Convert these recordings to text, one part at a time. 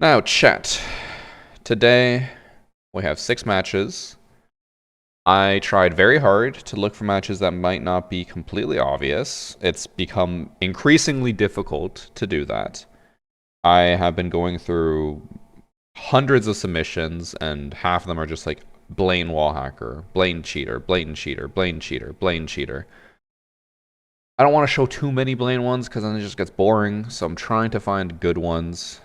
Now, chat. Today, we have 6 matches. I tried very hard to look for matches that might not be completely obvious. It's become increasingly difficult to do that. I have been going through hundreds of submissions, and half of them are just like blatant wall hacker, blatant cheater, blatant cheater, blatant cheater, blatant cheater. I don't want to show too many blatant ones because then it just gets boring, so I'm trying to find good ones.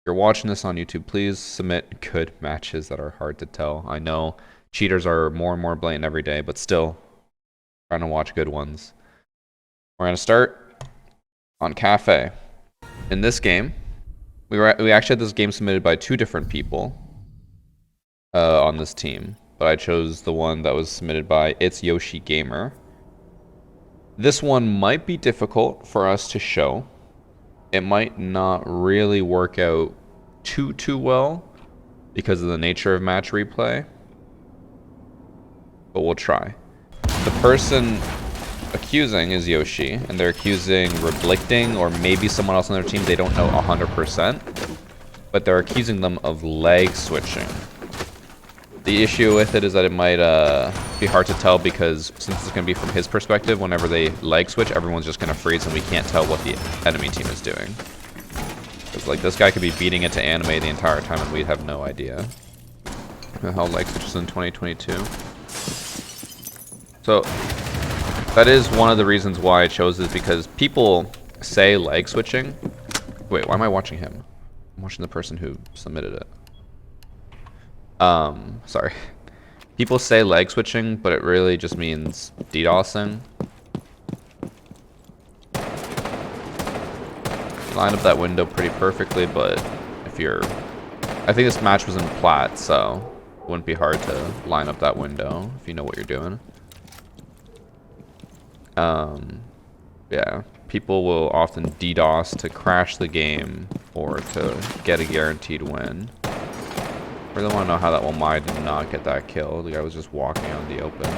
If you're watching this on YouTube, please submit good matches that are hard to tell. I know cheaters are more and more blatant every day, but still trying to watch good ones. We're going to start on Cafe. In this game, we actually had this game submitted by 2 different people on this team, but I chose the one that was submitted by It's Yoshi Gamer. This one might be difficult for us to show. It might not really work out too well because of the nature of match replay, but we'll try. The person accusing is Yoshi, and they're accusing Reblicting or maybe someone else on their team. They don't know 100%, but they're accusing them of leg switching. The issue with it is that it might be hard to tell because since it's going to be from his perspective, whenever they leg switch, everyone's just going to freeze and we can't tell what the enemy team is doing. Because like this guy could be beating it to anime the entire time and we'd have no idea. How leg switches in 2022. So that is one of the reasons why I chose this, because people say leg switching. Wait, why am I watching him? I'm watching the person who submitted it. Sorry. People say leg switching, but it really just means DDoSing. Line up that window pretty perfectly, but if you're... I think this match was in plat, so it wouldn't be hard to line up that window if you know what you're doing. Yeah. People will often DDoS to crash the game or to get a guaranteed win. I really want to know how that Womai did not get that kill. The guy was just walking out in the open.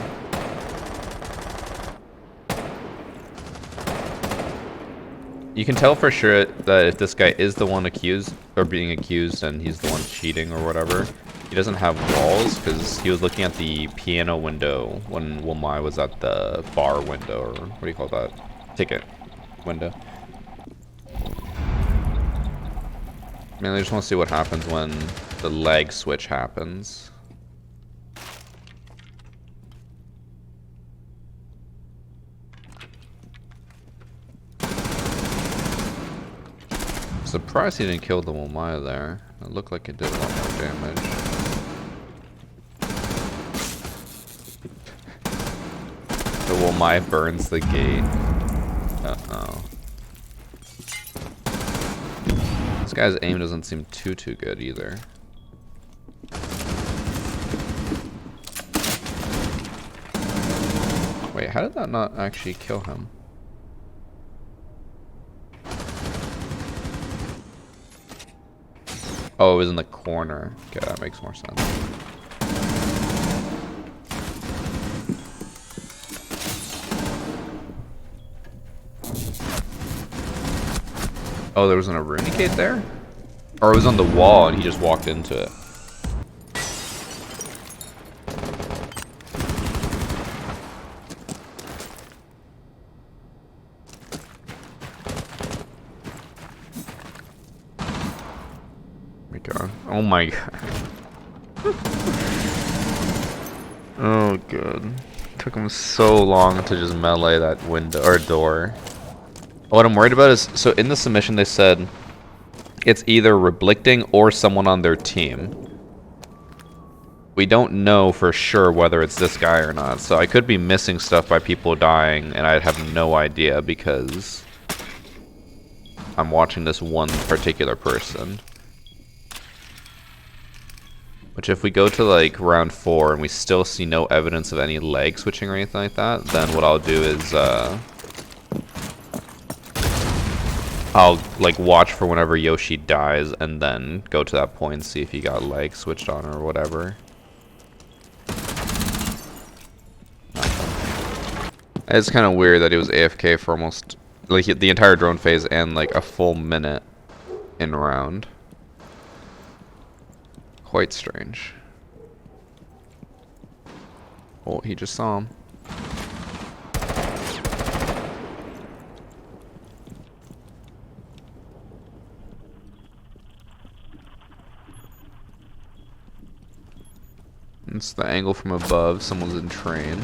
You can tell for sure that if this guy is the one accused, or being accused, and he's the one cheating or whatever, he doesn't have walls, because he was looking at the piano window when Womai was at the bar window, or what do you call that? Ticket window. Man, I just want to see what happens when the leg switch happens. Surprised he didn't kill the Womai there. It looked like it did a lot more damage. The Womai burns the gate. Uh-oh. This guy's aim doesn't seem too good either. Wait, how did that not actually kill him? Oh, it was in the corner. Okay, that makes more sense. Oh, there wasn't a Runicate there? Or it was on the wall and he just walked into it. Oh my god. Oh god. Took him so long to just melee that window or door. What I'm worried about is, so in the submission they said it's either Reblicting or someone on their team. We don't know for sure whether it's this guy or not, so I could be missing stuff by people dying and I'd have no idea because I'm watching this one particular person. Which if we go to like round 4 and we still see no evidence of any leg switching or anything like that, then what I'll do is I'll like watch for whenever Yoshi dies and then go to that point and see if he got leg switched on or whatever. It's kind of weird that he was AFK for almost like the entire drone phase and like a full minute in round. Quite strange. Oh, he just saw him. It's the angle from above. Someone's in train.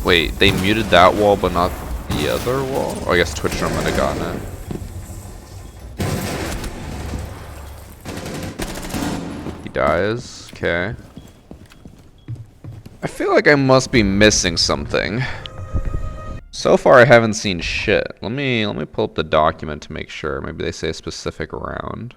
Wait, they muted that wall but not the other wall? Oh, I guess Twitch might have gotten it. He dies. Okay. I feel like I must be missing something. So far, I haven't seen shit. Let me pull up the document to make sure. Maybe they say a specific round.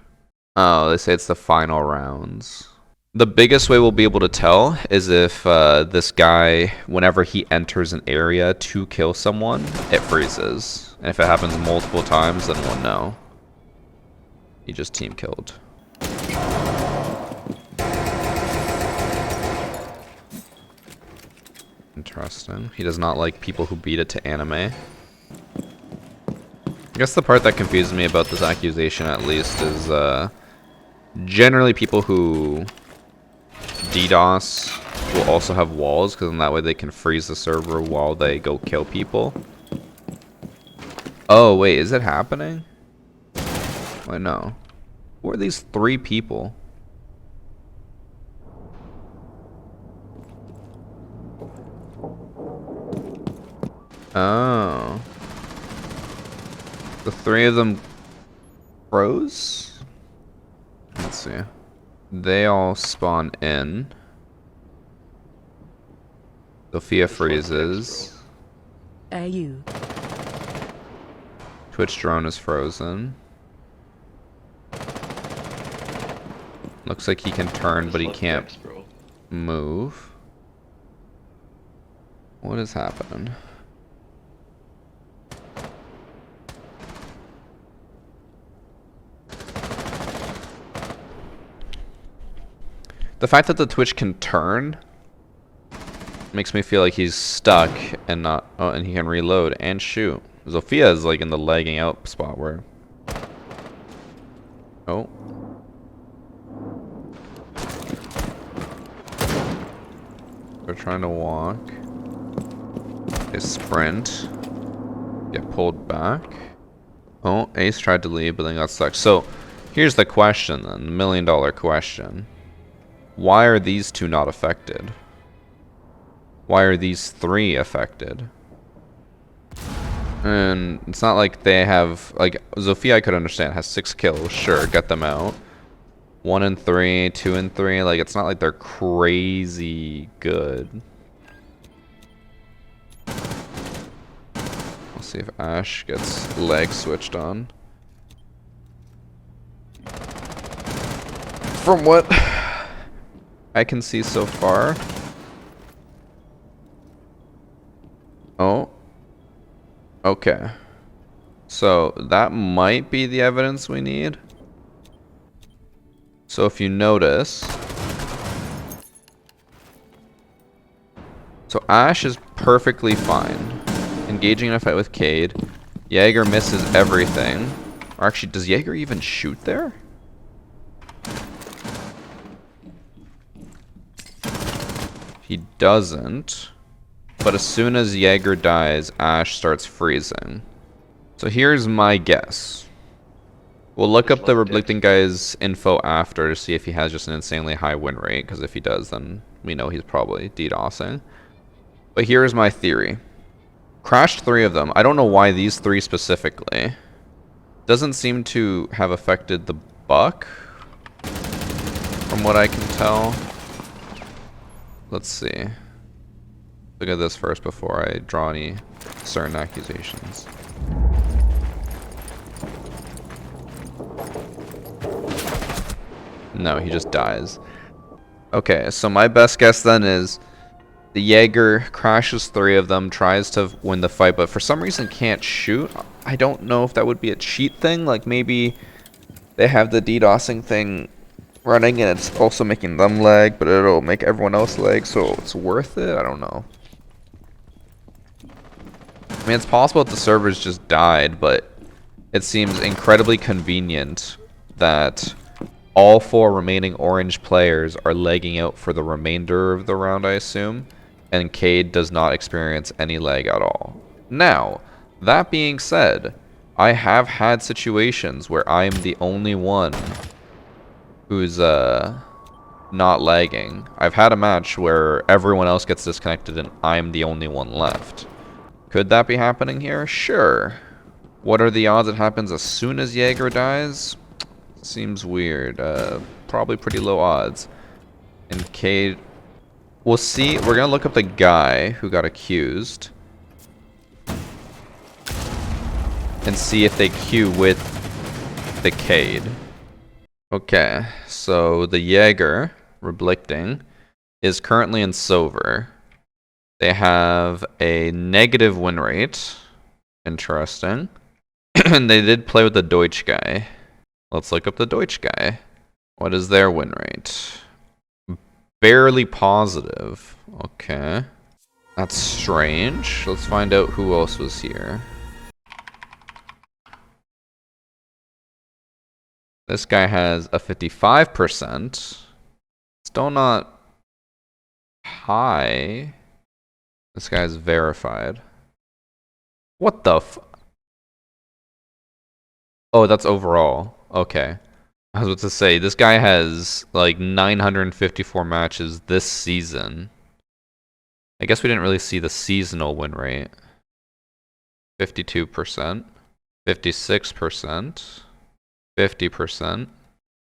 Oh, they say it's the final rounds. The biggest way we'll be able to tell is if this guy, whenever he enters an area to kill someone, it freezes. And if it happens multiple times, then we'll know. He just team killed. Interesting. He does not like people who beat it to anime. I guess the part that confuses me about this accusation, at least, is generally people who DDoS will also have walls, because in that way they can freeze the server while they go kill people. Oh, wait, is it happening? Wait, no. Who are these 3 people? Oh. The 3 of them froze? Let's see. They all spawn in. Sophia freezes. AU. Twitch drone is frozen. Looks like he can turn, but he can't move. What is happening? The fact that the Twitch can turn makes me feel like he's stuck and not. Oh, and he can reload and shoot. Zofia is like in the lagging out spot where. Oh. They're trying to walk. They sprint. Get pulled back. Oh, Ace tried to leave, but then got stuck. So, here's the question then, the $1,000,000 question. Why are these 2 not affected? Why are these 3 affected? And it's not like they have, like, Zofia I could understand, has 6 kills, sure, get them out. 1 and 3, 2 and 3, like, it's not like they're crazy good. Let's see if Ash gets leg switched on. From what I can see so far. Oh. Okay. So that might be the evidence we need. So if you notice. So Ash is perfectly fine. Engaging in a fight with Cade. Jaeger misses everything. Or actually, does Jaeger even shoot there? He doesn't. But as soon as Jaeger dies, Ash starts freezing. So here's my guess. We'll look up the Reblichting guy's info after to see if he has just an insanely high win rate. Because if he does, then we know he's probably DDoSing. But here's my theory. Crashed 3 of them. I don't know why these 3 specifically. Doesn't seem to have affected the buck. From what I can tell. Let's see. Look at this first before I draw any certain accusations. No, he just dies. Okay, so my best guess then is the Jaeger crashes 3 of them, tries to win the fight, but for some reason can't shoot. I don't know if that would be a cheat thing, like maybe they have the DDoSing thing running and it's also making them lag, but it'll make everyone else lag, so it's worth it? I don't know. I mean, it's possible that the servers just died, but it seems incredibly convenient that all 4 remaining orange players are legging out for the remainder of the round, I assume, and Cade does not experience any lag at all. Now, that being said, I have had situations where I am the only one who's not lagging. I've had a match where everyone else gets disconnected and I'm the only one left. Could that be happening here? Sure. What are the odds it happens as soon as Jaeger dies? Seems weird. Probably pretty low odds. And Cade... We'll see. We're gonna look up the guy who got accused. And see if they queue with the Cade. Okay, so the Jaeger, Reblicting, is currently in silver. They have a negative win rate. Interesting. And they did play with the Deutsch guy. Let's look up the Deutsch guy. What is their win rate? Barely positive. Okay. That's strange. Let's find out who else was here. This guy has a 55%. Still not high. This guy's verified. What the f... Oh, that's overall. Okay. I was about to say, this guy has like 954 matches this season. I guess we didn't really see the seasonal win rate. 52%. 56%. 50%,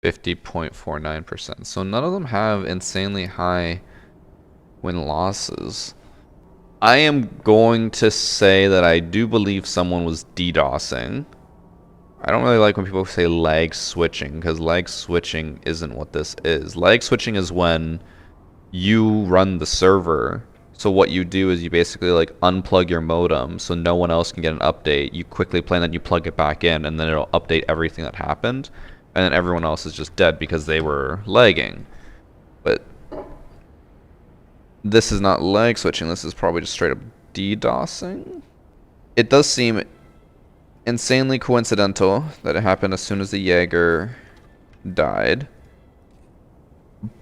50.49%. So none of them have insanely high win-losses. I am going to say that I do believe someone was DDoSing. I don't really like when people say lag switching, because lag switching isn't what this is. Lag switching is when you run the server. So what you do is you basically like unplug your modem so no one else can get an update. You quickly play and then you plug it back in and then it'll update everything that happened. And then everyone else is just dead because they were lagging. But this is not lag switching. This is probably just straight up DDoSing. It does seem insanely coincidental that it happened as soon as the Jaeger died.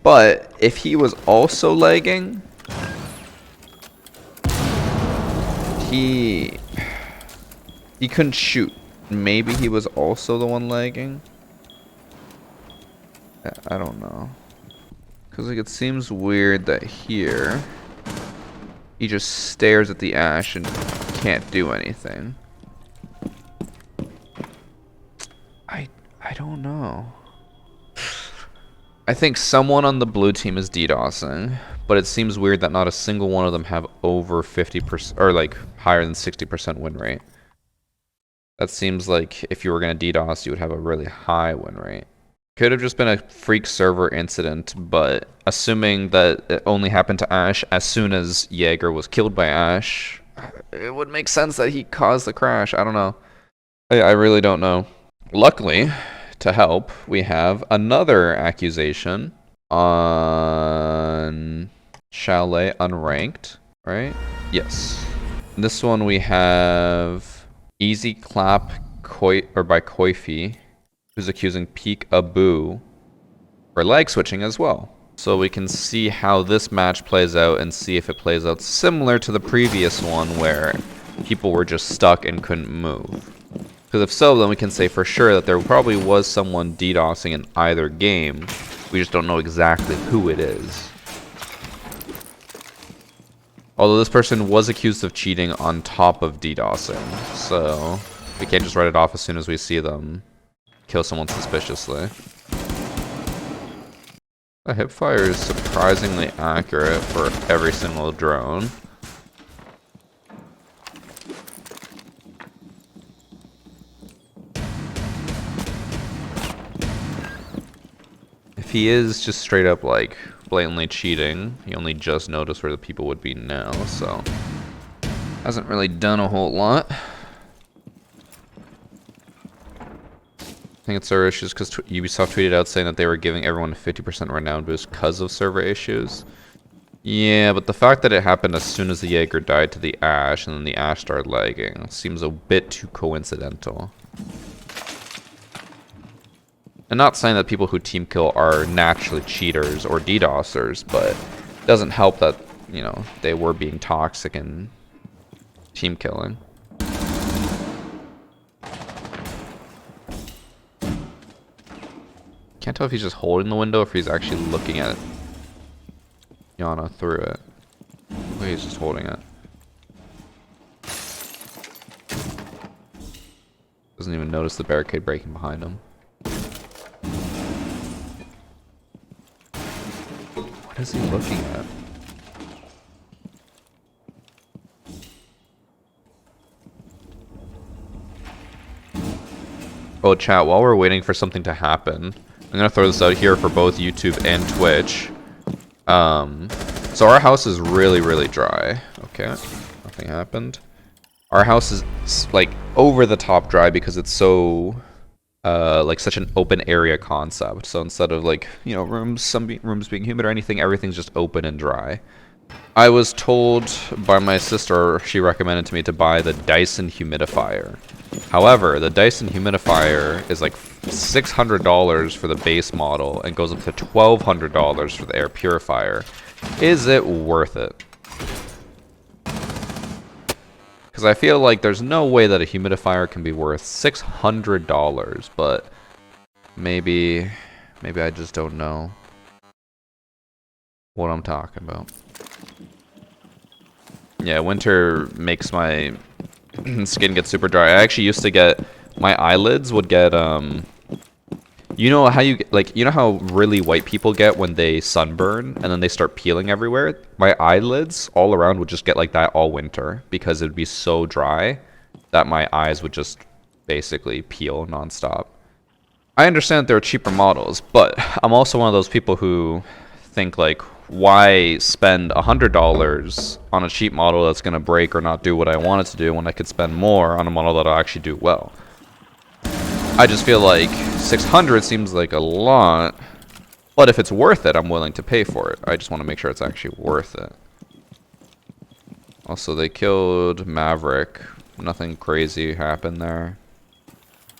But if he was also lagging... He couldn't shoot. Maybe he was also the one lagging. I don't know. Because like it seems weird that here he just stares at the ash and can't do anything. I don't know. I think someone on the blue team is DDoSing, but it seems weird that not a single one of them have over 50% or like higher than 60% win rate. That seems like if you were going to DDoS, you would have a really high win rate. Could have just been a freak server incident, but assuming that it only happened to Ash as soon as Jaeger was killed by Ash, it would make sense that he caused the crash. I don't know. I really don't know. Luckily, to help, we have another accusation on Chalet Unranked, right? Yes. This one we have Easy Clap by Koifi, who's accusing Peak Abu for lag switching as well. So we can see how this match plays out and see if it plays out similar to the previous one where people were just stuck and couldn't move. Because if so, then we can say for sure that there probably was someone DDoSing in either game. We just don't know exactly who it is. Although this person was accused of cheating on top of DDoSing, so we can't just write it off as soon as we see them kill someone suspiciously. The hipfire is surprisingly accurate for every single drone. If he is just straight up like blatantly cheating, he only just noticed where the people would be now, so hasn't really done a whole lot. I think it's server issues because Ubisoft tweeted out saying that they were giving everyone a 50% renown boost because of server issues. Yeah, but the fact that it happened as soon as the Jaeger died to the Ash, and then the Ash started lagging, seems a bit too coincidental. I'm not saying that people who team kill are naturally cheaters or DDoSers, but it doesn't help that, you know, they were being toxic and team killing. Can't tell if he's just holding the window or if he's actually looking at Yana through it. Oh, he's just holding it. Doesn't even notice the barricade breaking behind him. What is he looking at? Oh, chat, while we're waiting for something to happen, I'm gonna throw this out here for both YouTube and Twitch. So our house is really, really dry. Okay, nothing happened. Our house is like over the top dry because it's so like such an open area concept. So instead of like, you know, rooms being humid or anything, everything's just open and dry. I was told by my sister, she recommended to me to buy the Dyson humidifier. However, the Dyson humidifier is like $600 for the base model and goes up to $1,200 for the air purifier. Is it worth it? Because I feel like there's no way that a humidifier can be worth $600, but maybe I just don't know what I'm talking about. Yeah, winter makes my skin get super dry. I actually used to get, my eyelids would get, you know how you, like, you know how really white people get when they sunburn and then they start peeling everywhere? My eyelids all around would just get like that all winter because it would be so dry that my eyes would just basically peel nonstop. I understand that there are cheaper models, but I'm also one of those people who think like, why spend $100 on a cheap model that's going to break or not do what I want it to do when I could spend more on a model that'll actually do well? I just feel like $600 seems like a lot, but if it's worth it, I'm willing to pay for it. I just want to make sure it's actually worth it. Also, they killed Maverick. Nothing crazy happened there.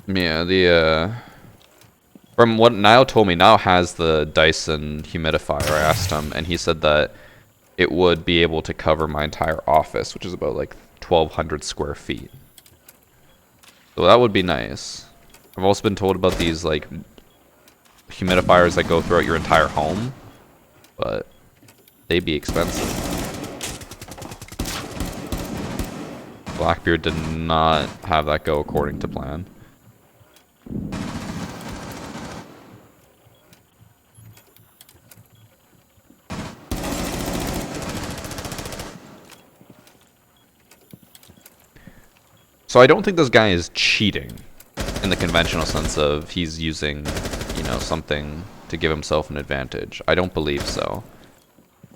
Yeah, from what Niall told me, Niall has the Dyson humidifier. I asked him, and he said that it would be able to cover my entire office, which is about like 1,200 square feet. So that would be nice. I've also been told about these like humidifiers that go throughout your entire home, but they'd be expensive. Blackbeard did not have that go according to plan. So I don't think this guy is cheating in the conventional sense of he's using, you know, something to give himself an advantage. I don't believe so.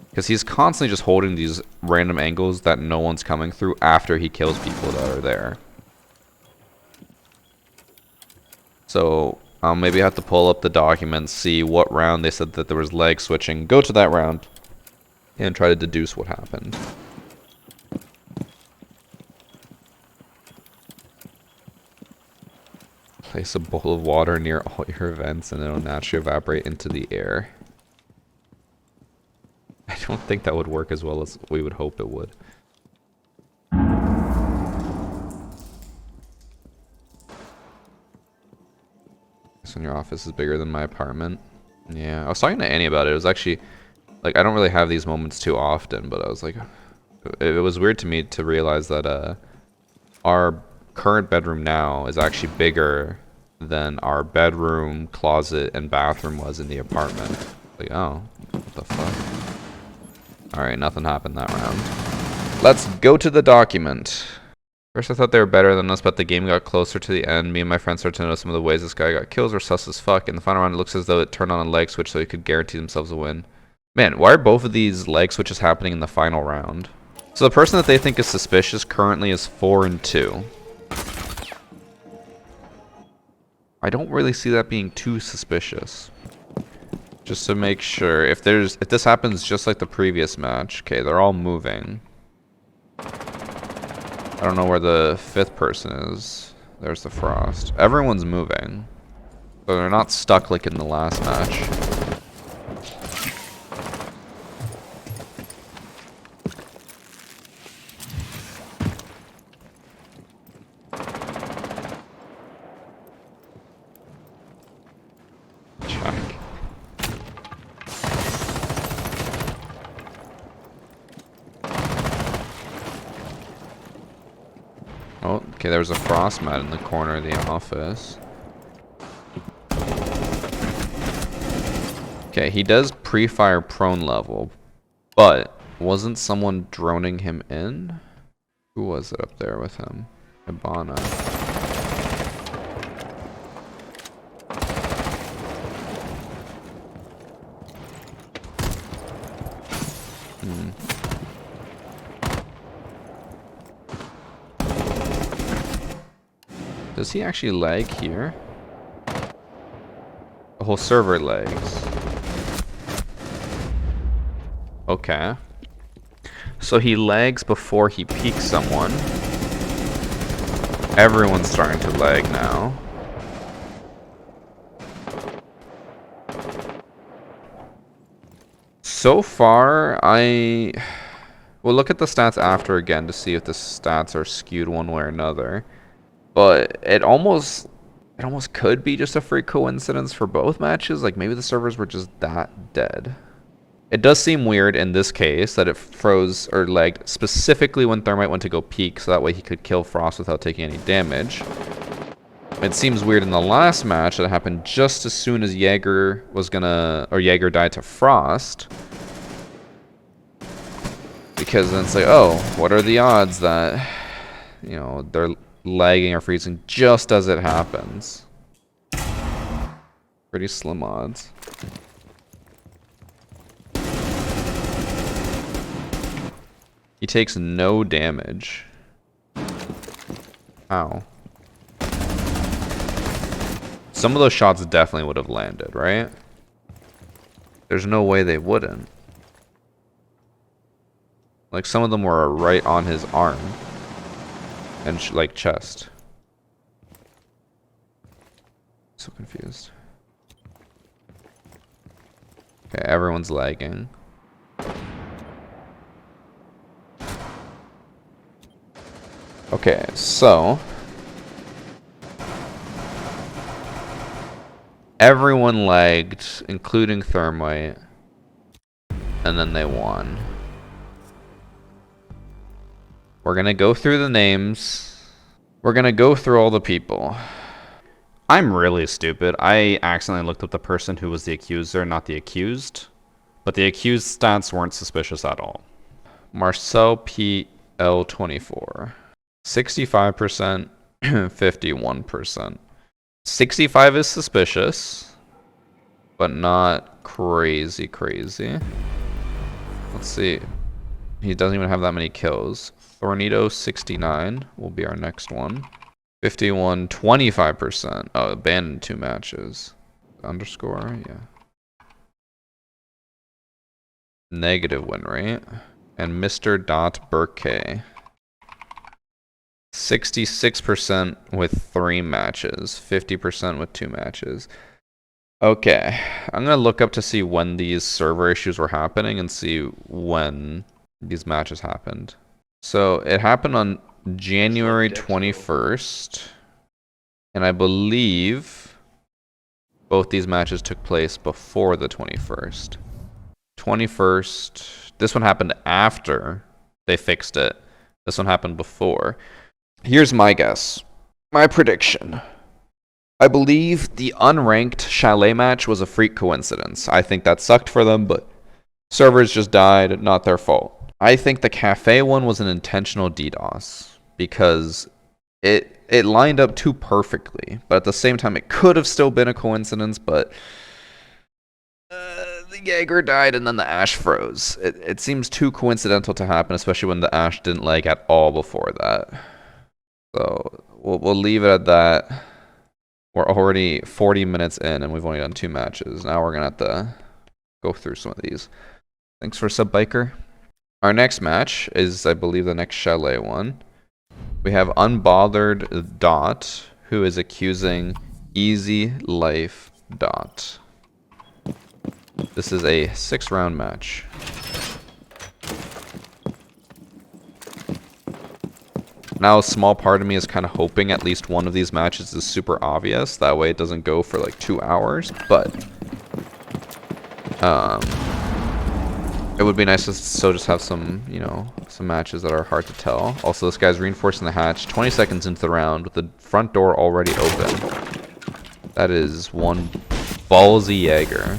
Because he's constantly just holding these random angles that no one's coming through after he kills people that are there. So I'll maybe have to pull up the documents, see what round they said that there was leg switching, go to that round, and try to deduce what happened. Place a bowl of water near all your vents and it'll naturally evaporate into the air. I don't think that would work as well as we would hope it would. This one, your office is bigger than my apartment. Yeah, I was talking to Annie about it. It was actually, like, I don't really have these moments too often, but I was like, it was weird to me to realize that our current bedroom now is actually bigger than our bedroom, closet, and bathroom was in the apartment. Like, oh, what the fuck? Alright, nothing happened that round. Let's go to the document. First I thought they were better than us, but the game got closer to the end. Me and my friends started to notice some of the ways this guy got kills were sus as fuck. In the final round, it looks as though it turned on a leg switch so he could guarantee themselves a win. Man, why are both of these leg switches happening in the final round? So the person that they think is suspicious currently is 4-2. I don't really see that being too suspicious. Just to make sure, if this happens just like the previous match, okay, they're all moving. I don't know where the 5th person is. There's the Frost. Everyone's moving. So they're not stuck like in the last match. Check. Oh, okay, there's a frost mat in the corner of the office. Okay, he does pre-fire prone level, but wasn't someone droning him in? Who was it up there with him? Ibana. Does he actually lag here? The whole server lags. Okay. So he lags before he peeks someone. Everyone's starting to lag now. So far, we'll look at the stats after again to see if the stats are skewed one way or another. But it almost could be just a freak coincidence for both matches. Like maybe the servers were just that dead. It does seem weird in this case that it froze or lagged specifically when Thermite went to go peek, so that way he could kill Frost without taking any damage. It seems weird in the last match that it happened just as soon as Jaeger died to Frost. Because then it's like, oh, what are the odds that, you know, they're lagging or freezing just as it happens? Pretty slim odds. He takes no damage. Ow. Some of those shots definitely would have landed, right? There's no way they wouldn't. Like some of them were right on his arm. And like chest. So confused. Okay, everyone's lagging. Okay, so everyone lagged, including Thermite, and then they won. We're gonna go through the names. We're gonna go through all the people. I'm really stupid. I accidentally looked up the person who was the accuser, not the accused. But the accused stats weren't suspicious at all. Marcel PL24. 65%, 51%. 65 is suspicious, but not crazy. Let's see. He doesn't even have that many kills. Tornado 69 will be our next one. 51, 25%. Oh, abandoned 2 matches. Underscore, yeah. Negative win rate. And Mr. Burke. 66% with 3 matches, 50% with 2 matches. Okay, I'm gonna look up to see when these server issues were happening and see when these matches happened. So it happened on January 21st, and I believe both these matches took place before the 21st. 21st, this one happened after they fixed it. This one happened before. Here's my guess. My prediction. I believe the unranked Chalet match was a freak coincidence. I think that sucked for them, but servers just died, not their fault. I think the cafe one was an intentional DDoS because it lined up too perfectly, but at the same time it could have still been a coincidence, but the Jaeger died and then the Ash froze. It seems too coincidental to happen, especially when the Ash didn't lag at all before that. So we'll leave it at that. We're already 40 minutes in and we've only done 2 matches. Now we're gonna have to go through some of these. Thanks for sub, Biker. Our next match is, I believe, the next Chalet one. We have Unbothered Dot, who is accusing Easy Life Dot. This is a 6-round match. Now, a small part of me is kind of hoping at least one of these matches is super obvious. That way it doesn't go for like 2 hours. But it would be nice to still just have some, you know, some matches that are hard to tell. Also, this guy's reinforcing the hatch 20 seconds into the round with the front door already open. That is one ballsy Jaeger.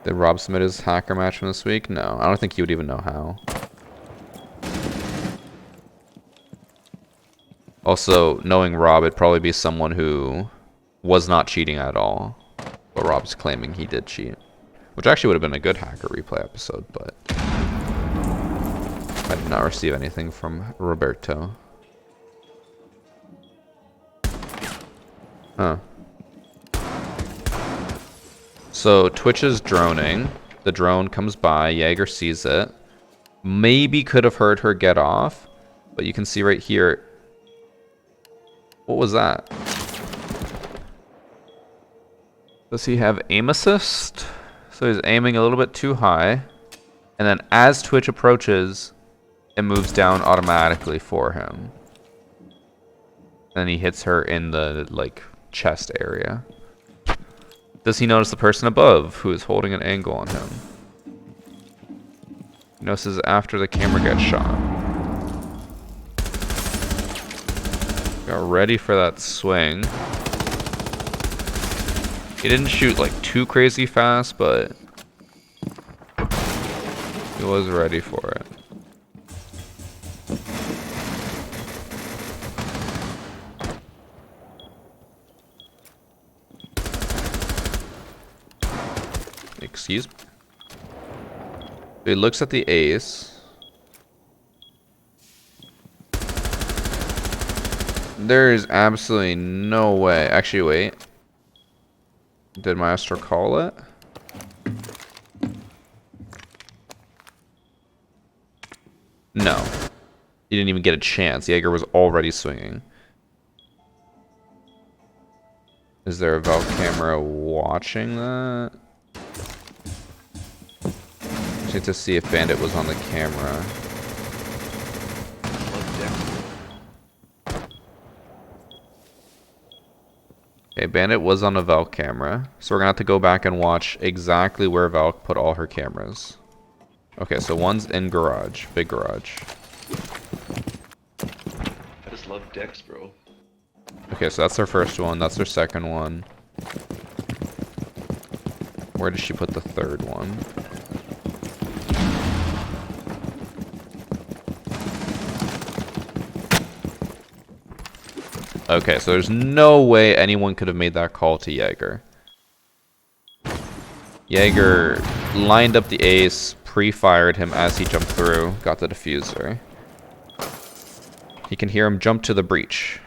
Did Rob submit his hacker match from this week? No, I don't think he would even know how. Also, knowing Rob, it'd probably be someone who was not cheating at all. But Rob's claiming he did cheat. Which actually would have been a good hacker replay episode, but I did not receive anything from Roberto. Huh. So Twitch is droning. The drone comes by. Jaeger sees it. Maybe could have heard her get off. But you can see right here. What was that? Does he have aim assist? So he's aiming a little bit too high. And then as Twitch approaches, it moves down automatically for him. And he hits her in the, like, chest area. Does he notice the person above who is holding an angle on him? He notices after the camera gets shot. Got ready for that swing. He didn't shoot like too crazy fast, but he was ready for it. Excuse me. He looks at the ace. There is absolutely no way. Actually, wait. Did Maestro call it? No. He didn't even get a chance. Jaeger was already swinging. Is there a Valve camera watching that? Need to see if Bandit was on the camera. Okay, Bandit was on a Valk camera, so we're gonna have to go back and watch exactly where Valk put all her cameras. Okay, so one's in garage, big garage. I just love decks, bro. Okay, so that's their first one, that's their second one. Where did she put the third one? Okay, so there's no way anyone could have made that call to Jaeger. Jaeger lined up the ace, pre-fired him as he jumped through, got the diffuser. He can hear him jump to the breach.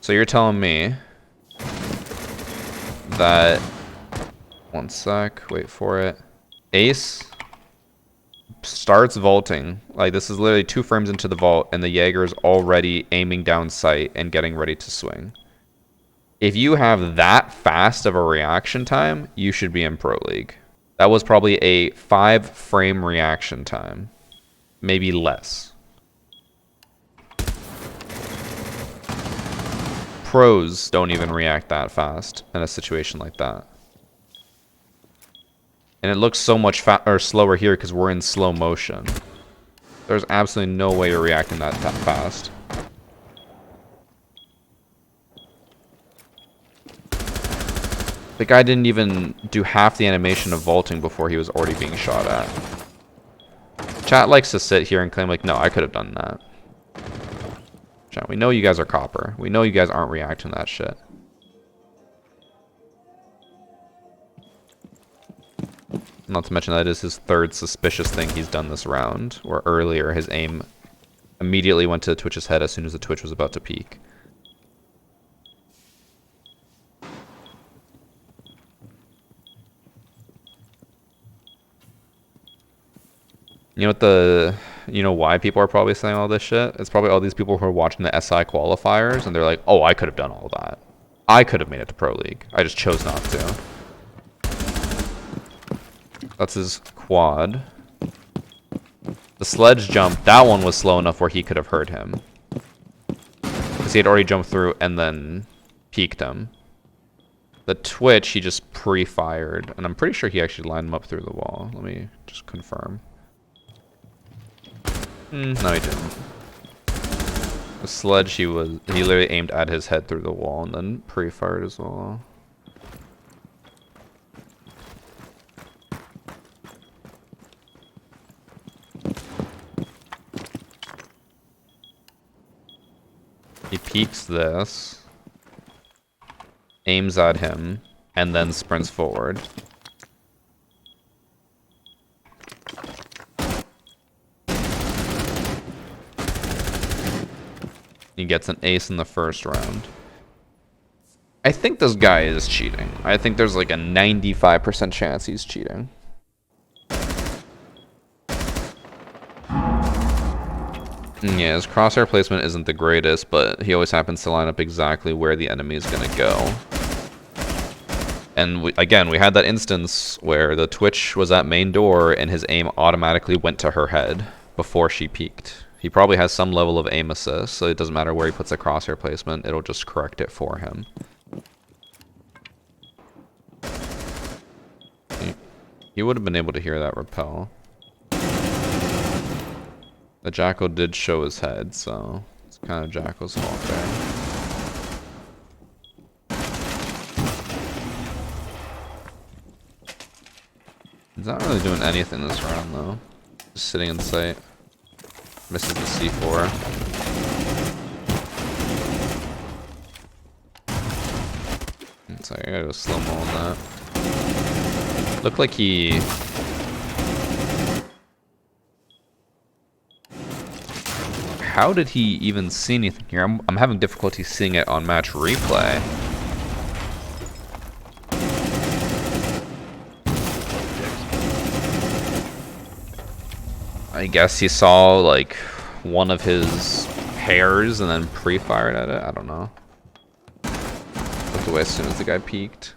So you're telling me that... One sec, wait for it. Ace starts vaulting. Like, this is literally 2 frames into the vault, and the Jaeger is already aiming down sight and getting ready to swing. If you have that fast of a reaction time, you should be in Pro League. That was probably a 5-frame reaction time. Maybe less. Pros don't even react that fast in a situation like that. And it looks so much slower here because we're in slow motion. There's absolutely no way you're reacting that fast. The guy didn't even do half the animation of vaulting before he was already being shot at. Chat likes to sit here and claim like, no, I could have done that. Chat, we know you guys are copper. We know you guys aren't reacting to that shit. Not to mention that is his third suspicious thing he's done this round, where earlier his aim immediately went to the Twitch's head as soon as the Twitch was about to peek. You know why people are probably saying all this shit? It's probably all these people who are watching the SI qualifiers and they're like, oh, I could have done all that. I could have made it to Pro League. I just chose not to. That's his quad. The sledge jump, that one was slow enough where he could have hurt him. Because he had already jumped through and then peeked him. The Twitch, he just pre-fired. And I'm pretty sure he actually lined him up through the wall. Let me just confirm. No, he didn't. The sledge, he literally aimed at his head through the wall and then pre-fired as well. He peeks this, aims at him, and then sprints forward. He gets an ace in the first round. I think this guy is cheating. I think there's like a 95% chance he's cheating. Yeah, his crosshair placement isn't the greatest, but he always happens to line up exactly where the enemy is going to go. And again, we had that instance where the Twitch was at main door and his aim automatically went to her head before she peeked. He probably has some level of aim assist, so it doesn't matter where he puts a crosshair placement, it'll just correct it for him. He would have been able to hear that rappel. The Jackal did show his head, so it's kind of Jackal's fault there. He's not really doing anything this round, though. Just sitting in sight. Misses the C4. It's like, I gotta go slow-mo on that. Looked like he... How did he even see anything here? I'm having difficulty seeing it on match replay. I guess he saw like one of his hairs and then pre-fired at it. I don't know. Looked away as soon as the guy peeked.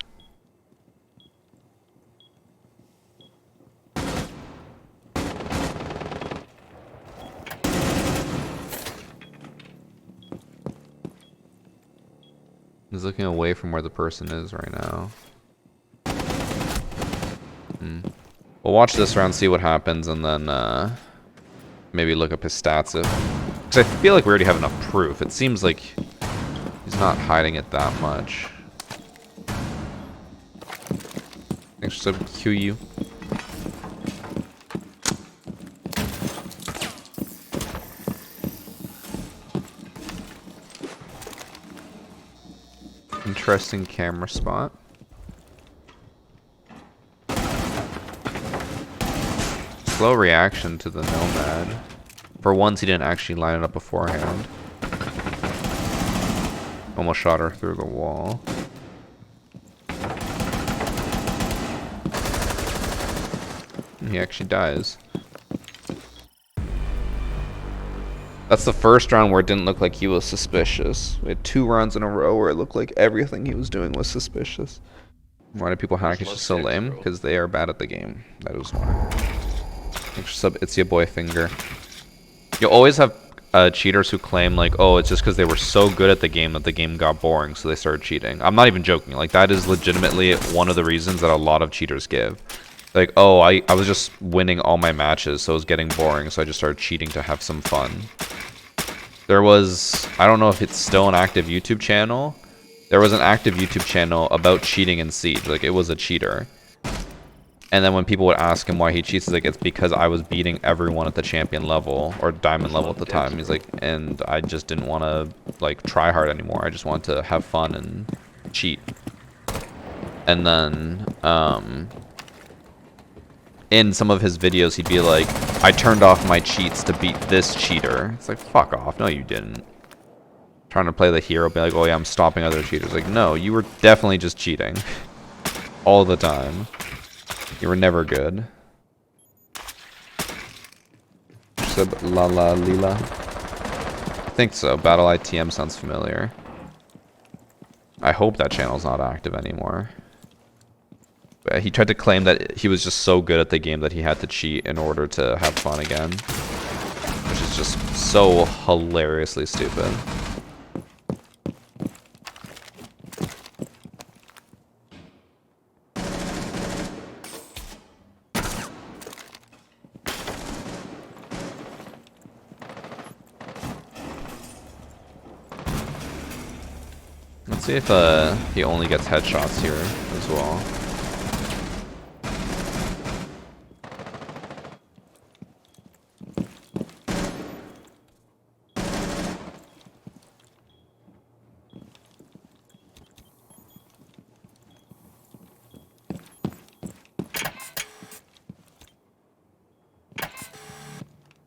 He's looking away from where the person is right now. We'll watch this round, see what happens, and then maybe look up his stats. Because I feel like we already have enough proof. It seems like he's not hiding it that much. Thanks for subbing, QU. Interesting camera spot. Slow reaction to the Nomad. For once, he didn't actually line it up beforehand. Almost shot her through the wall. He actually dies. That's the first round where it didn't look like he was suspicious. We had 2 rounds in a row where it looked like everything he was doing was suspicious. Why do people hack? It's just so lame? Because they are bad at the game. That is why. Thanks for sub, it's your boy Finger. You'll always have cheaters who claim like, oh, it's just because they were so good at the game that the game got boring, so they started cheating. I'm not even joking. Like, that is legitimately one of the reasons that a lot of cheaters give. Like, oh, I was just winning all my matches, so it was getting boring, so I just started cheating to have some fun. There was, I don't know if it's still an active YouTube channel. There was an active YouTube channel about cheating in Siege. Like, it was a cheater. And then when people would ask him why he cheats, he's like, it's because I was beating everyone at the champion level, or diamond level at the time. He's like, and I just didn't want to, like, try hard anymore. I just wanted to have fun and cheat. And then, in some of his videos, he'd be like, I turned off my cheats to beat this cheater. It's like, fuck off. No, you didn't. Trying to play the hero, be like, oh yeah, I'm stopping other cheaters. Like, no, you were definitely just cheating. All the time. You were never good. Sub La La Lila. I think so. Battle ITM sounds familiar. I hope that channel's not active anymore. But he tried to claim that he was just so good at the game that he had to cheat in order to have fun again. Which is just so hilariously stupid. Let's see if he only gets headshots here as well.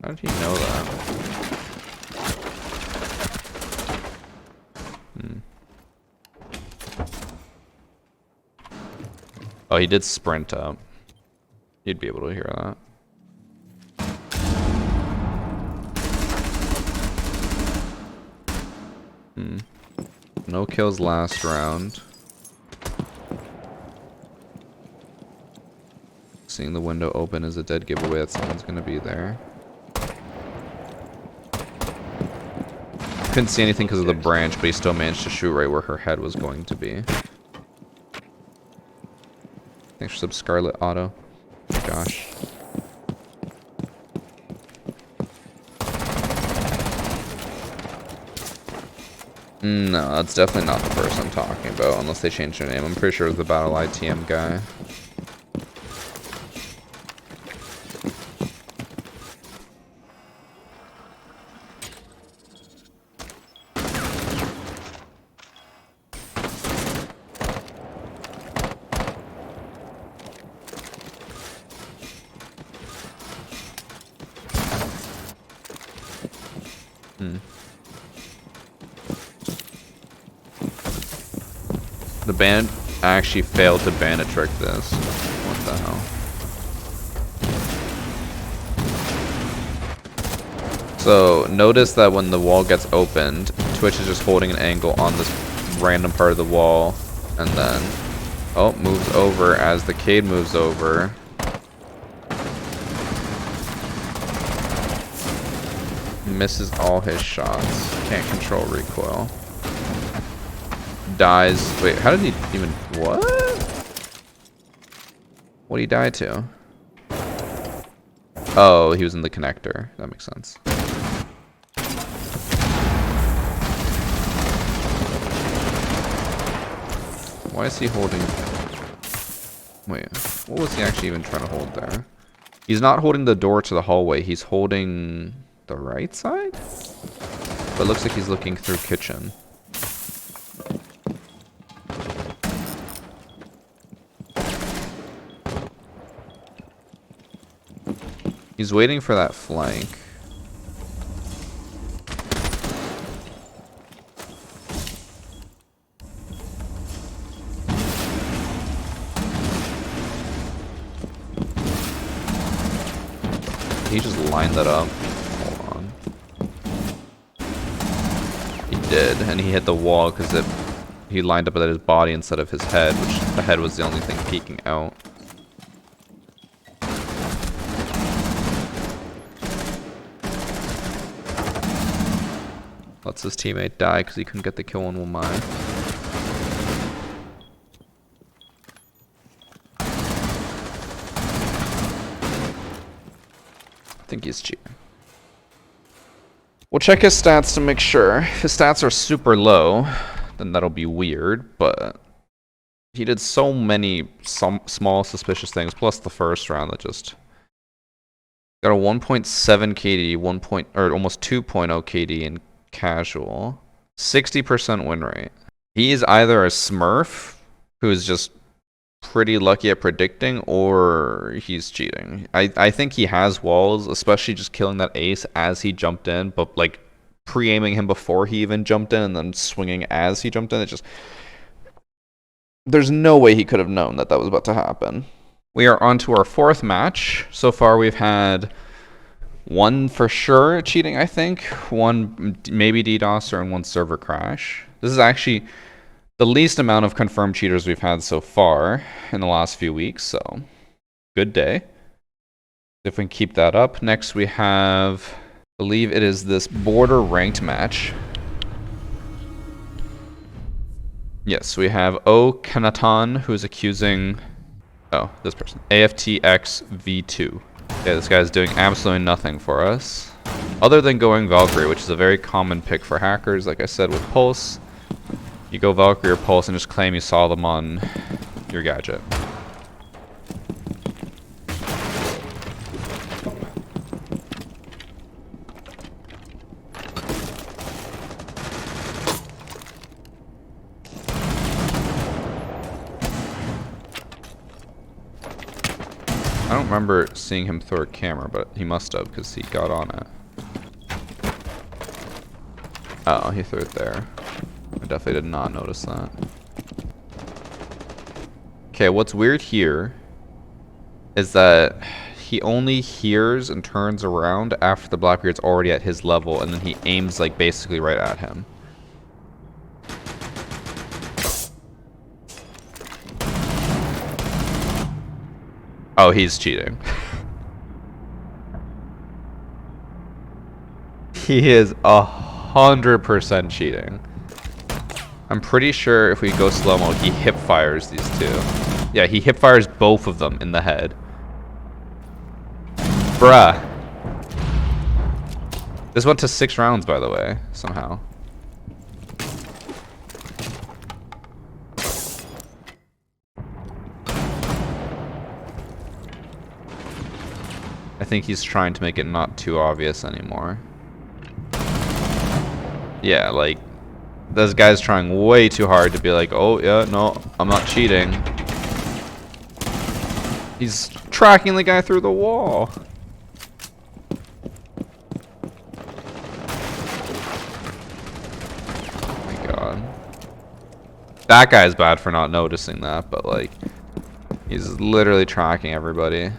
How did he know that? Oh, he did sprint up. You'd be able to hear that. No kills last round. Seeing the window open is a dead giveaway that someone's gonna be there. Couldn't see anything because of the branch, but he still managed to shoot right where her head was going to be. Thanks for sub Scarlet Auto. Gosh. No, that's definitely not the person I'm talking about, unless they changed their name. I'm pretty sure it was the Battle ITM guy. The band actually failed to ban a trick this. What the hell? So notice that when the wall gets opened, Twitch is just holding an angle on this random part of the wall, and then moves over as the Cade moves over. Misses all his shots. Can't control recoil. Dies. Wait, how did he even... What? What did he die to? Oh, he was in the connector. That makes sense. Why is he holding... Wait, what was he actually even trying to hold there? He's not holding the door to the hallway. He's holding the right side? But it looks like he's looking through kitchen. He's waiting for that flank. He just lined that up. Hold on. He did, and he hit the wall because he lined up at his body instead of his head, which the head was the only thing peeking out. Lets his teammate die because he couldn't get the kill on one mine. I think he's cheating. We'll check his stats to make sure. If his stats are super low, then that'll be weird, but he did so many small suspicious things, plus the first round that just got a 1.7 KD, almost 2.0 KD in casual, 60% win rate. He is either a smurf who is just pretty lucky at predicting or he's cheating. I think he has walls, especially just killing that ace as he jumped in, but like pre-aiming him before he even jumped in and then swinging as he jumped in. It just, there's no way he could have known that that was about to happen. We are on to our fourth match. So far we've had one for sure cheating, I think. One maybe DDoSer and one server crash. This is actually the least amount of confirmed cheaters we've had so far in the last few weeks, so good day. If we can keep that up. Next we have, I believe it is this border ranked match. Yes, we have O Kanatan, who's accusing, oh, this person, AFTX V2. Yeah, this guy's doing absolutely nothing for us, other than going Valkyrie, which is a very common pick for hackers, like I said with Pulse. You go Valkyrie or Pulse and just claim you saw them on your gadget. I don't remember seeing him throw a camera, but he must have because he got on it. Oh, he threw it there. I definitely did not notice that. Okay, what's weird here is that he only hears and turns around after the Blackbeard's already at his level, and then he aims like basically right at him. Oh, he's cheating. He is 100% cheating. I'm pretty sure if we go slow-mo, he hip fires these two. Yeah, he hip fires both of them in the head. Bruh. This went to 6 rounds, by the way, somehow. I think he's trying to make it not too obvious anymore. Yeah, like, this guy's trying way too hard to be like, oh, yeah, no, I'm not cheating. He's tracking the guy through the wall. Oh my god. That guy's bad for not noticing that, but, like, he's literally tracking everybody.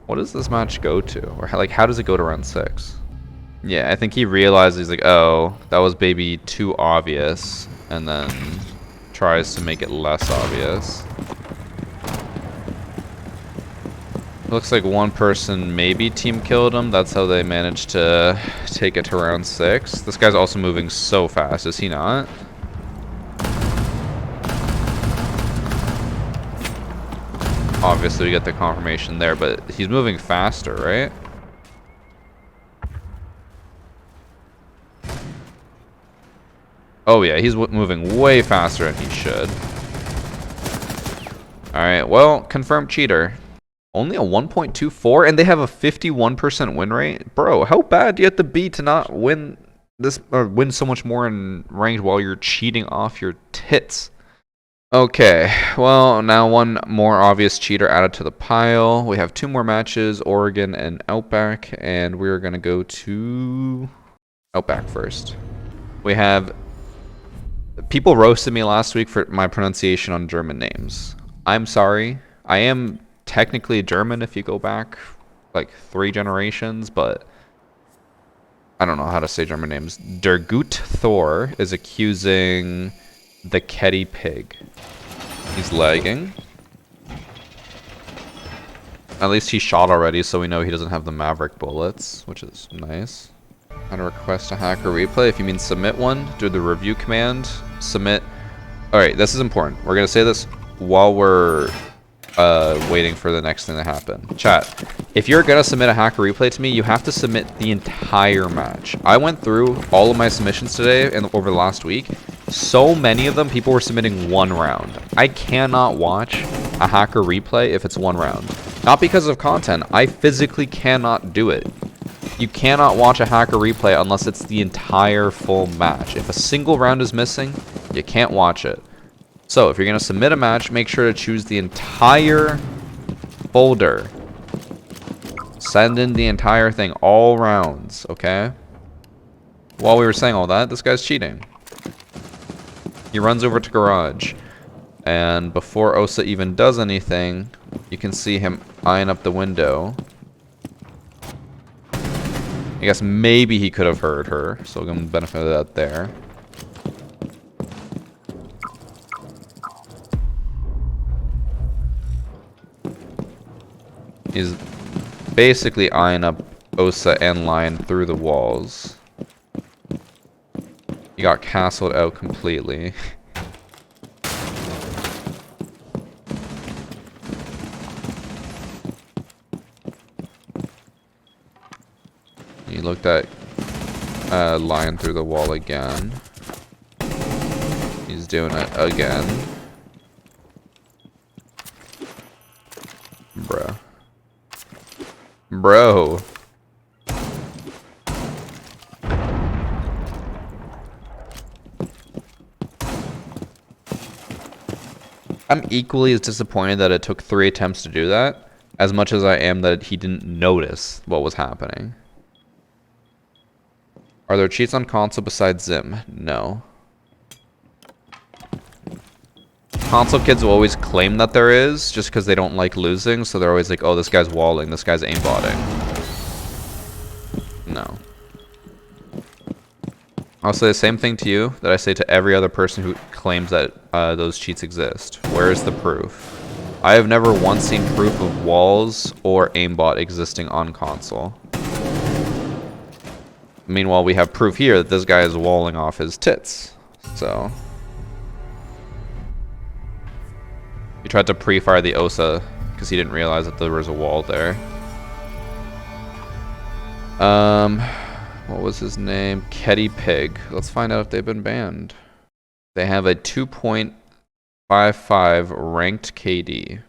What does this match go to? Or, like, how does it go to round 6? Yeah, I think he realizes, he's like, oh, that was maybe too obvious, and then tries to make it less obvious. Looks like one person maybe team killed him. That's how they managed to take it to round 6. This guy's also moving so fast, is he not? Obviously we get the confirmation there, but he's moving faster, right? Oh yeah, he's moving way faster than he should. Alright, well, confirmed cheater. Only a 1.24, and they have a 51% win rate? Bro, how bad do you have to be to not win this, or win so much more in ranked while you're cheating off your tits? Okay, well, now one more obvious cheater added to the pile. We have 2 more matches, Oregon and Outback, and we're gonna go to Outback first. We have... People roasted me last week for my pronunciation on German names. I'm sorry. I am technically German if you go back like 3 generations, but I don't know how to say German names. Der Gut Thor is accusing the Ketty Pig. He's lagging. At least he shot already, so we know he doesn't have the Maverick bullets, which is nice. How to request a hacker replay. If you mean submit one, do the review command. Submit. Alright, this is important. We're going to say this while we're waiting for the next thing to happen. Chat, if you're going to submit a hacker replay to me, you have to submit the entire match. I went through all of my submissions today and over the last week. So many of them, people were submitting 1 round. I cannot watch a hacker replay if it's 1 round. Not because of content. I physically cannot do it. You cannot watch a hacker replay unless it's the entire full match. If a single round is missing, You can't watch it. So if you're going to submit a match, make sure to choose the entire folder. Send in the entire thing, all rounds, okay? While we were saying all that, this guy's cheating. He runs over to garage. And before Osa even does anything, you can see him eyeing up the window. I guess maybe he could have heard her, so we'll give him the benefit of that there. He's basically eyeing up Osa and Lion through the walls. He got castled out completely. He looked at Lion through the wall again. He's doing it again. Bruh. Bro. I'm equally as disappointed that it took 3 attempts to do that, as much as I am that he didn't notice what was happening. Are there cheats on console besides Zim? No. Console kids will always claim that there is, just because they don't like losing, so they're always like, oh, this guy's walling, this guy's aimbotting. No. I'll say the same thing to you that I say to every other person who claims that those cheats exist. Where is the proof? I have never once seen proof of walls or aimbot existing on console. Meanwhile, we have proof here that this guy is walling off his tits. So... he tried to pre-fire the Osa because he didn't realize that there was a wall there. What was his name? Ketty Pig. Let's find out if they've been banned. They have a 2.55 ranked KD.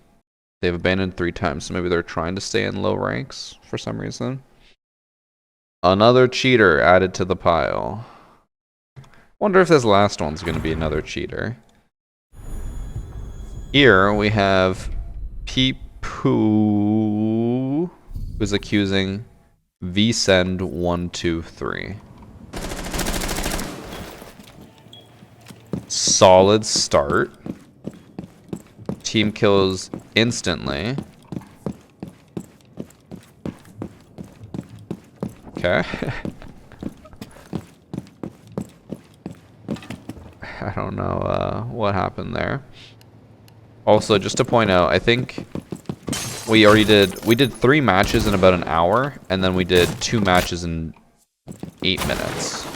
They've abandoned 3 times, so maybe they're trying to stay in low ranks for some reason. Another cheater added to the pile. Wonder if this last one's going to be another cheater. Here we have Peepoo, who's accusing vsend123. Solid start. Team kills instantly. Okay. I don't know what happened there. Also, just to point out, I think we did 3 matches in about an hour, and then we did 2 matches in 8 minutes.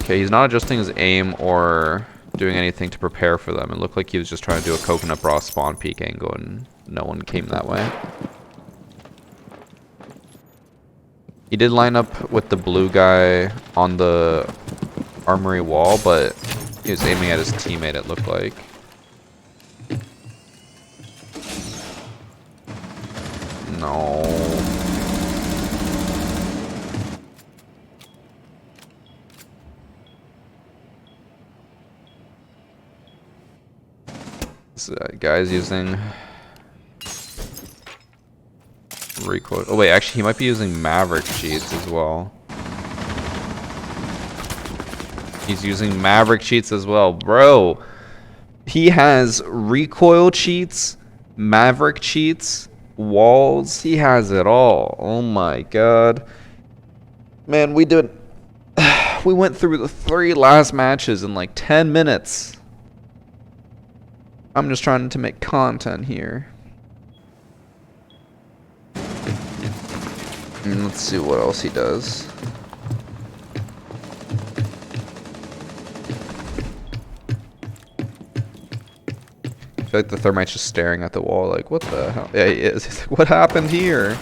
Okay, he's not adjusting his aim or doing anything to prepare for them. It looked like he was just trying to do a coconut bra spawn peek angle, and no one came that way. He did line up with the blue guy on the armory wall, but he was aiming at his teammate, it looked like. No. This guy's using recoil. Oh wait, actually he might be using Maverick cheats as well. He's using Maverick cheats as well. Bro, he has recoil cheats, Maverick cheats, walls. He has it all. Oh my god. Man, we went through the 3 last matches in like 10 minutes. I'm just trying to make content here. And let's see what else he does. I feel like the Thermite's just staring at the wall like, what the hell? Yeah, he is. He's like, what happened here?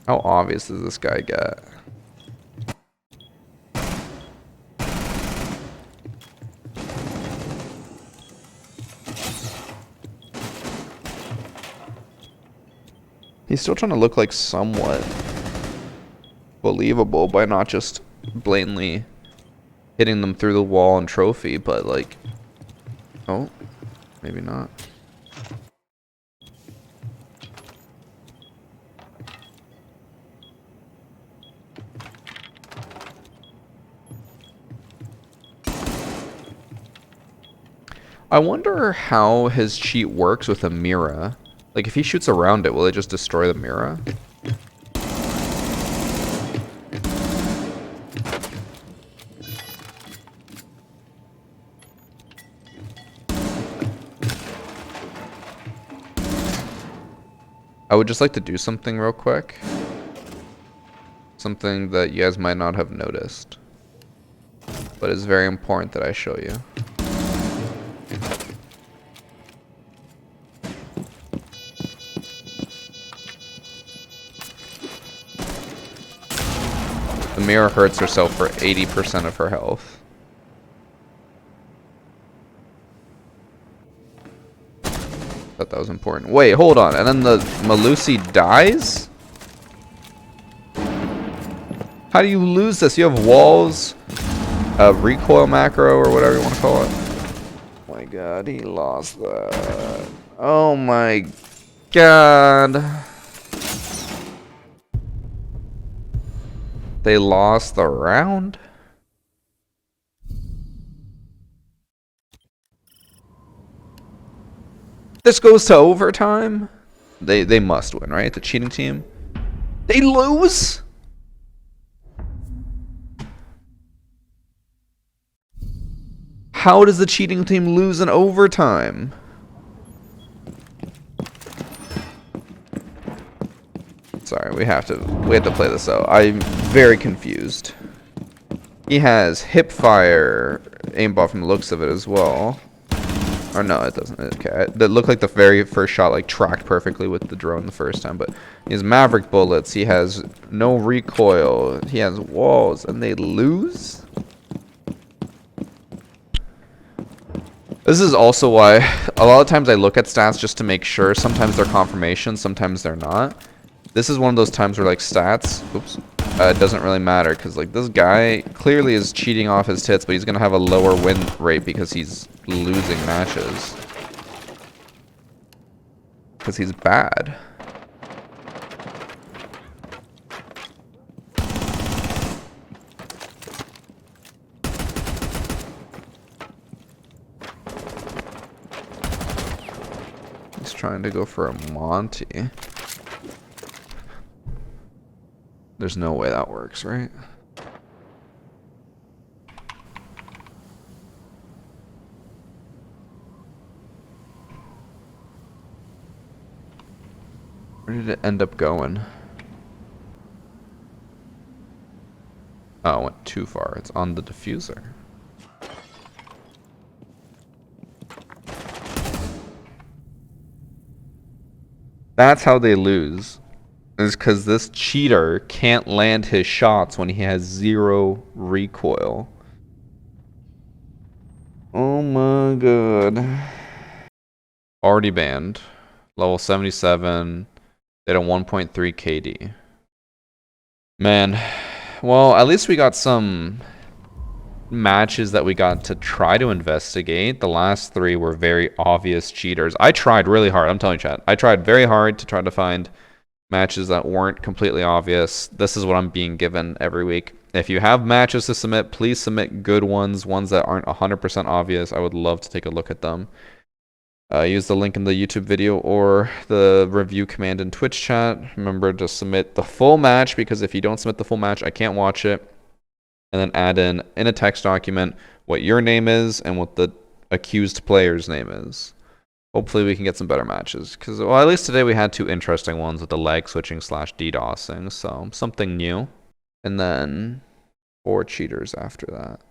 How obvious does this guy get? He's still trying to look like somewhat believable by not just blatantly hitting them through the wall and trophy, but like, oh, maybe not. I wonder how his cheat works with a mirror. Like, if he shoots around it, will it just destroy the mirror? I would just like to do something real quick. Something that you guys might not have noticed. But it's very important that I show you. The mirror hurts herself for 80% of her health. Thought that was important. Wait, hold on. And then the Malusi dies? How do you lose this? You have walls, a recoil macro, or whatever you want to call it. Oh my god, he lost that. Oh my god. They lost the round? This goes to overtime? They must win, right? The cheating team? They lose? How does the cheating team lose in overtime? Sorry, we have to play this out. I'm very confused. He has hip fire aimbot from the looks of it as well. Or no, it doesn't. Okay, that looked like the very first shot like tracked perfectly with the drone the first time. But he has maverick bullets. He has no recoil. He has walls, and they lose. This is also why a lot of times I look at stats just to make sure. Sometimes they're confirmation, sometimes they're not. This is one of those times where like stats, oops, it doesn't really matter because like this guy clearly is cheating off his tits, but he's gonna have a lower win rate because he's losing matches because he's bad. He's trying to go for a Monty. There's no way that works, right? Where did it end up going? Oh, it went too far. It's on the diffuser. That's how they lose. Is because this cheater can't land his shots when he has 0 recoil. Oh my god. Already banned. Level 77. They had a 1.3 KD. Man. Well, at least we got some matches that we got to try to investigate. The last 3 were very obvious cheaters. I tried really hard. I'm telling you, chat. I tried very hard to try to find matches that weren't completely obvious. This is what I'm being given every week. If you have matches to submit, please submit good ones that aren't 100% obvious. I would love to take a look at them. Use the link in the YouTube video or the review command in Twitch chat. Remember to submit the full match, because if you don't submit the full match, I can't watch it. And then add in a text document what your name is and what the accused player's name is. Hopefully we can get some better matches. Because, well, at least today we had 2 interesting ones with the lag switching / DDoSing. So, something new. And then 4 cheaters after that.